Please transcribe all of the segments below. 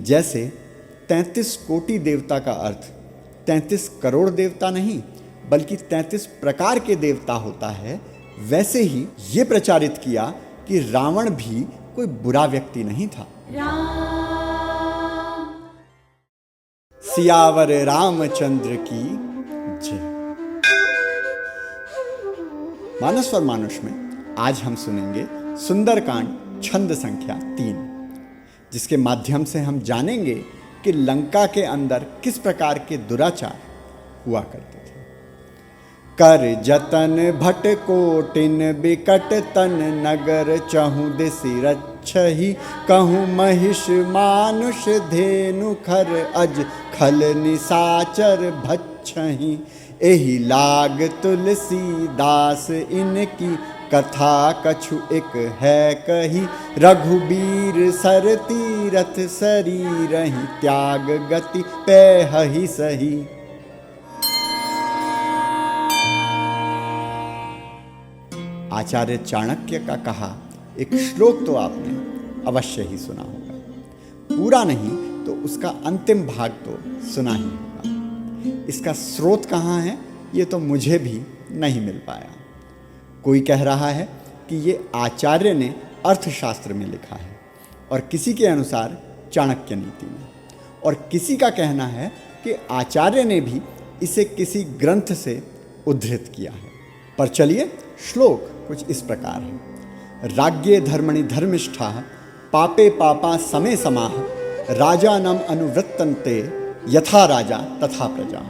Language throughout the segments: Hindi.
जैसे 33 कोटि देवता का अर्थ 33 करोड़ देवता नहीं बल्कि 33 प्रकार के देवता होता है, वैसे ही ये प्रचारित किया कि रावण भी कोई बुरा व्यक्ति नहीं था। सियावर रामचंद्र की जय। मानस और मानुष में आज हम सुनेंगे सुंदरकांड छंद संख्या 3, जिसके माध्यम से हम जानेंगे कि लंका के अंदर किस प्रकार के दुराचार हुआ करते थे। कर जतन भट कोटिन बिकट तन नगर चहु दिसि रक्षहि कहूँ महिष मानुष धेनु खर अज खल निसाचर भक्षहि एहि लाग तुलसीदास इनकी कथा कछु एक है कही रघुबीर सर तीरथ शरीरहि त्याग गति पैहि सही। आचार्य चाणक्य का कहा एक श्लोक तो आपने अवश्य ही सुना होगा, पूरा नहीं तो उसका अंतिम भाग तो सुना ही होगा। इसका स्रोत कहाँ है ये तो मुझे भी नहीं मिल पाया। कोई कह रहा है कि ये आचार्य ने अर्थशास्त्र में लिखा है और किसी के अनुसार चाणक्य नीति में, और किसी का कहना है कि आचार्य ने भी इसे किसी ग्रंथ से उद्धृत किया है। पर चलिए, श्लोक कुछ इस प्रकार है। राज्ञे धर्मणि धर्मिष्ठा पापे पापा समे समाह राजानम अनुवृत्तन्ते यथा राजा तथा प्रजा।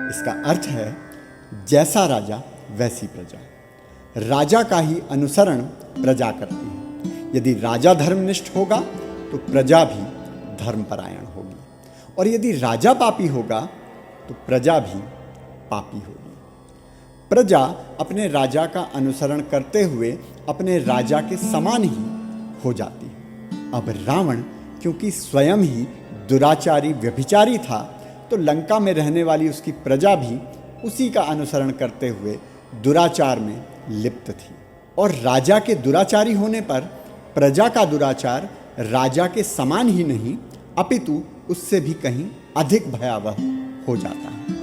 इसका अर्थ है जैसा राजा वैसी प्रजा। राजा का ही अनुसरण प्रजा करती है। यदि राजा धर्मनिष्ठ होगा तो प्रजा भी धर्मपरायण होगी, और यदि राजा पापी होगा तो प्रजा भी पापी होगी। प्रजा अपने राजा का अनुसरण करते हुए अपने राजा के समान ही हो जाती है। अब रावण क्योंकि स्वयं ही दुराचारी व्यभिचारी था, तो लंका में रहने वाली उसकी प्रजा भी उसी का अनुसरण करते हुए दुराचार में लिप्त थी। और राजा के दुराचारी होने पर प्रजा का दुराचार राजा के समान ही नहीं अपितु उससे भी कहीं अधिक भयावह हो जाता है।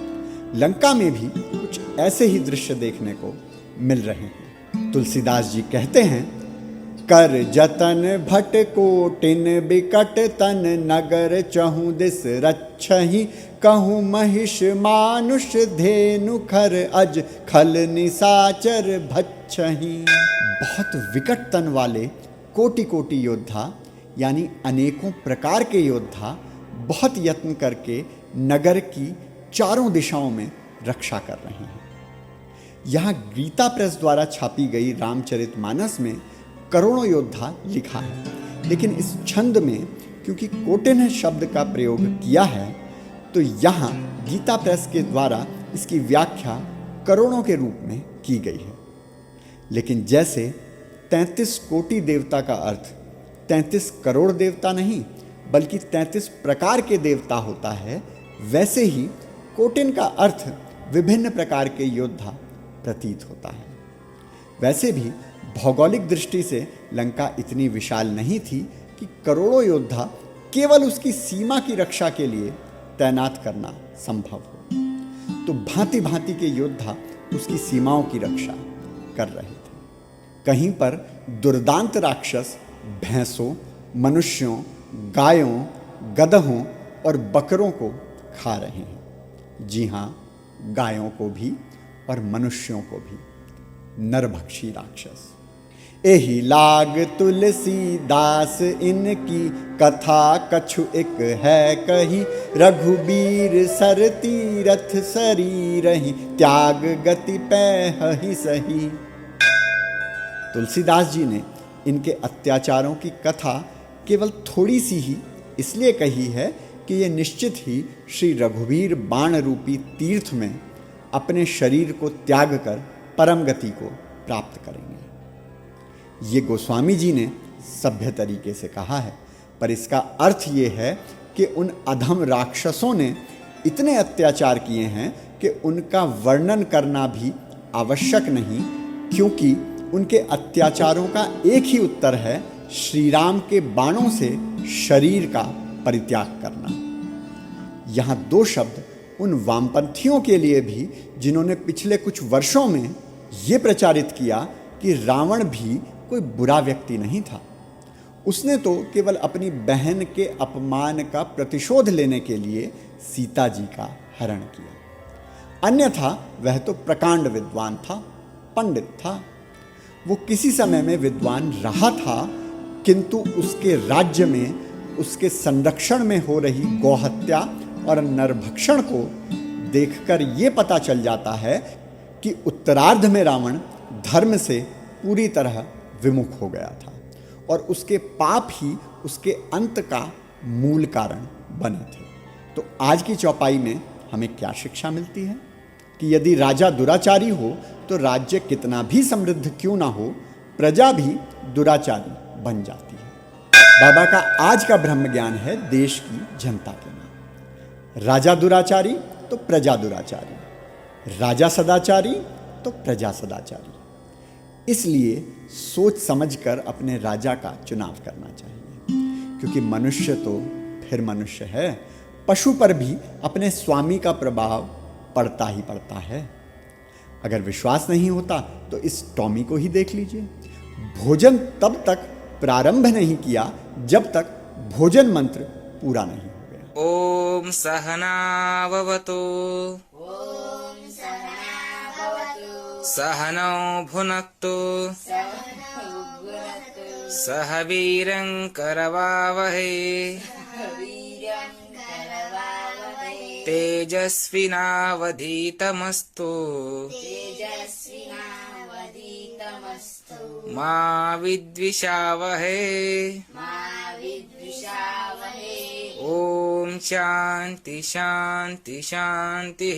लंका में भी कुछ ऐसे ही दृश्य देखने को मिल रहे हैं। तुलसीदास जी कहते हैं, कर जतन भट कोटिन बिकट तन नगर चहु दिस रक्षहि कहूँ महिष मानुष धेनु खर अज खल निसाचर भक्षहि। बहुत विकट तन वाले कोटि कोटि योद्धा यानी अनेकों प्रकार के योद्धा बहुत यत्न करके नगर की चारों दिशाओं में रक्षा कर रहे हैं। यहाँ गीता प्रेस द्वारा छापी गई रामचरितमानस में करोड़ों योद्धा लिखा है, लेकिन इस छंद में क्योंकि कोटिन शब्द का प्रयोग किया है तो यहाँ गीता प्रेस के द्वारा इसकी व्याख्या करोड़ों के रूप में की गई है। लेकिन जैसे 33 कोटि देवता का अर्थ 33 करोड़ देवता नहीं बल्कि 33 प्रकार के देवता होता है, वैसे ही कोटिन का अर्थ विभिन्न प्रकार के योद्धा प्रतीत होता है। वैसे भी भौगोलिक दृष्टि से लंका इतनी विशाल नहीं थी कि करोड़ों योद्धा केवल उसकी सीमा की रक्षा के लिए तैनात करना संभव हो। तो भांति भांति के योद्धा उसकी सीमाओं की रक्षा कर रहे थे। कहीं पर दुर्दांत राक्षस भैंसों, मनुष्यों, गायों, गधों और बकरों को खा रहे हैं। जी हाँ, गायों को भी और मनुष्यों को भी। नरभक्षी राक्षस। एहि लाग तुलसीदास इनकी कथा कछु एक है कही रघुबीर सर तीरथ शरीरहि त्याग गति पैहि सही। तुलसीदास जी ने इनके अत्याचारों की कथा केवल थोड़ी सी ही इसलिए कही है कि ये निश्चित ही श्री रघुवीर बाण रूपी तीर्थ में अपने शरीर को त्याग कर परम गति को प्राप्त करेंगे। ये गोस्वामी जी ने सभ्य तरीके से कहा है, पर इसका अर्थ ये है कि उन अधम राक्षसों ने इतने अत्याचार किए हैं कि उनका वर्णन करना भी आवश्यक नहीं, क्योंकि उनके अत्याचारों का एक ही उत्तर है, श्री राम के बाणों से शरीर का परित्याग करना। यहाँ दो शब्द उन वामपंथियों के लिए भी जिन्होंने पिछले कुछ वर्षों में ये प्रचारित किया कि रावण भी कोई बुरा व्यक्ति नहीं था, उसने तो केवल अपनी बहन के अपमान का प्रतिशोध लेने के लिए सीता जी का हरण किया, अन्यथा वह तो प्रकांड विद्वान था, पंडित था। वो किसी समय में विद्वान रहा था, किंतु उसके राज्य में उसके संरक्षण में हो रही गौहत्या और नरभक्षण को देखकर ये पता चल जाता है कि उत्तरार्ध में रावण धर्म से पूरी तरह विमुख हो गया था और उसके पाप ही उसके अंत का मूल कारण बने थे। तो आज की चौपाई में हमें क्या शिक्षा मिलती है कि यदि राजा दुराचारी हो तो राज्य कितना भी समृद्ध क्यों ना हो, प्रजा भी दुराचारी बन जाती है। बाबा का आज का ब्रह्म ज्ञान है देश की जनता के नाम। राजा दुराचारी तो प्रजा दुराचारी, राजा सदाचारी तो प्रजा सदाचारी। इसलिए सोच समझकर अपने राजा का चुनाव करना चाहिए, क्योंकि मनुष्य तो फिर मनुष्य है, पशु पर भी अपने स्वामी का प्रभाव पड़ता ही पड़ता है। अगर विश्वास नहीं होता तो इस टॉमी को ही देख लीजिए। भोजन तब तक प्रारंभ नहीं किया जब तक भोजन मंत्र पूरा नहीं हो गया। ओम सहना भवतु सहनौ भुनक्तु सह वीरं करवावहै तेजस्विनावधीतमस्तु मा विद्विषावहै। ओम शांति शांति शांति।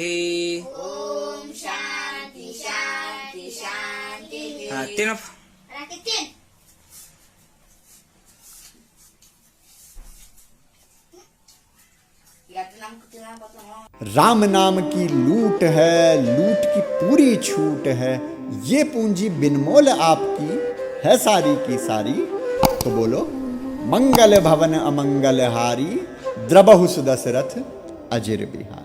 हाँ, तीनों राम नाम की लूट है, लूट की पूरी छूट है, ये पूंजी बिनमोल आपकी है सारी की सारी। तो बोलो मंगल भवन अमंगल हारी, द्रबहु सुदशरथ अजिर बिहारी।